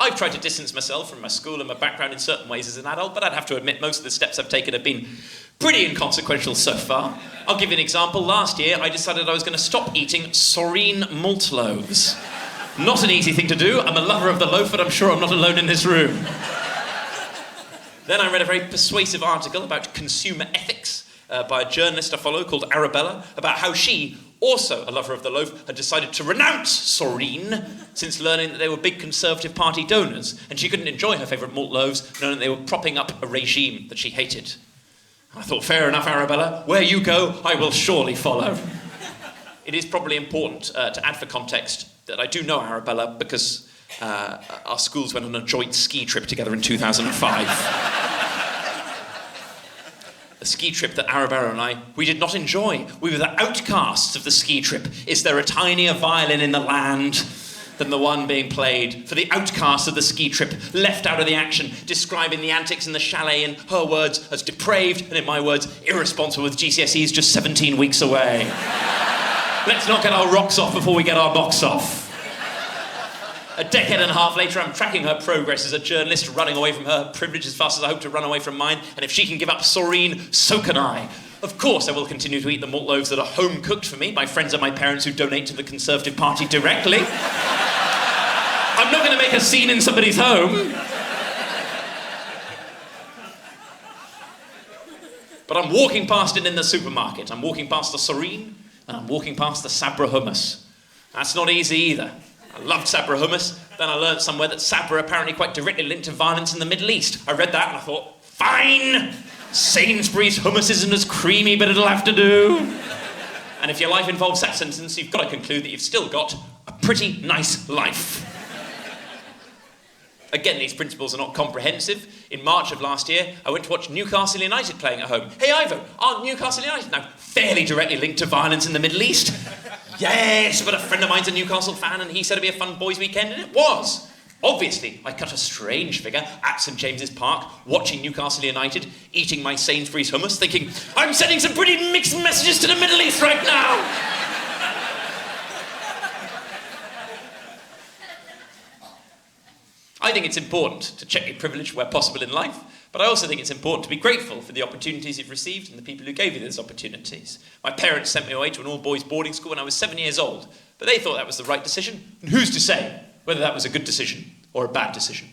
I've tried to distance myself from my school and my background in certain ways as an adult, but I'd have to admit most of the steps I've taken have been pretty inconsequential so far. I'll give you an example. Last year, I decided I was going to stop eating saurine malt loaves. Not an easy thing to do. I'm a lover of the loaf, but I'm sure I'm not alone in this room. Then I read a very persuasive article about consumer ethics by a journalist I follow called Arabella, about how she, also a lover of the loaf, had decided to renounce saurine since learning that they were big Conservative Party donors, and she couldn't enjoy her favourite malt loaves, knowing that they were propping up a regime that she hated. I thought, fair enough, Arabella. Where you go, I will surely follow. It is probably important to add for context that I do know Arabella because our schools went on a joint ski trip together in 2005. A ski trip that Arabella and we did not enjoy. We were the outcasts of the ski trip. Is there a tinier violin in the land than the one being played for the outcasts of the ski trip, left out of the action, describing the antics in the chalet in her words as depraved, and in my words, irresponsible, with GCSEs just 17 weeks away. Let's not get our rocks off before we get our box off. A decade and a half later, I'm tracking her progress as a journalist, running away from her privilege as fast as I hope to run away from mine, and if she can give up saurine, so can I. Of course, I will continue to eat the malt loaves that are home-cooked for me by friends of my parents who donate to the Conservative Party directly. I'm not going to make a scene in somebody's home. But I'm walking past it in the supermarket. I'm walking past the saurine, and I'm walking past the Sabra hummus. That's not easy either. I loved Sabra hummus. Then I learned somewhere that Sabra are apparently quite directly linked to violence in the Middle East. I read that and I thought, fine! Sainsbury's hummus isn't as creamy, but it'll have to do. And if your life involves that sentence, you've got to conclude that you've still got a pretty nice life. Again, these principles are not comprehensive. In March of last year, I went to watch Newcastle United playing at home. Hey, Ivo, aren't Newcastle United now fairly directly linked to violence in the Middle East? Yes, but a friend of mine's a Newcastle fan, and he said it'd be a fun boys' weekend, and it was. Obviously, I cut a strange figure at St James's Park, watching Newcastle United, eating my Sainsbury's hummus, thinking, I'm sending some pretty mixed messages to the Middle East right now. I think it's important to check your privilege where possible in life, but I also think it's important to be grateful for the opportunities you've received and the people who gave you those opportunities. My parents sent me away to an all-boys boarding school when I was 7 years old, but they thought that was the right decision, and who's to say whether that was a good decision or a bad decision?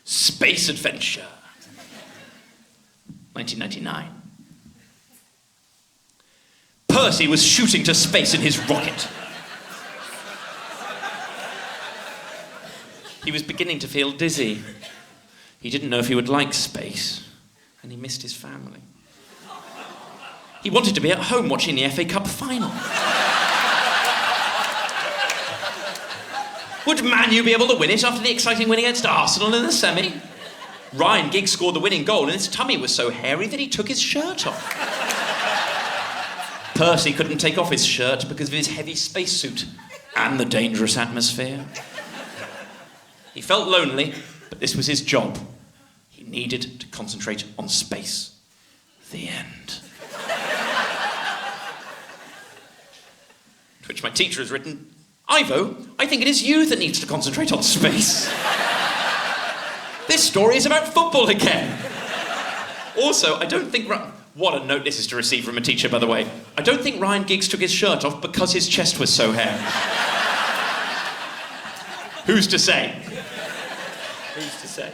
Space adventure. 1999. Percy was shooting to space in his rocket. He was beginning to feel dizzy. He didn't know if he would like space, and he missed his family. He wanted to be at home watching the FA Cup final. Would Man U be able to win it after the exciting win against Arsenal in the semi? Ryan Giggs scored the winning goal, and his tummy was so hairy that he took his shirt off. Percy couldn't take off his shirt because of his heavy spacesuit and the dangerous atmosphere. He felt lonely, but this was his job. He needed to concentrate on space. The end. To which my teacher has written, Ivo, I think it is you that needs to concentrate on space. This story is about football again. Also, I don't think... What a note this is to receive from a teacher, by the way. I don't think Ryan Giggs took his shirt off because his chest was so hairy. Who's to say? Who's to say?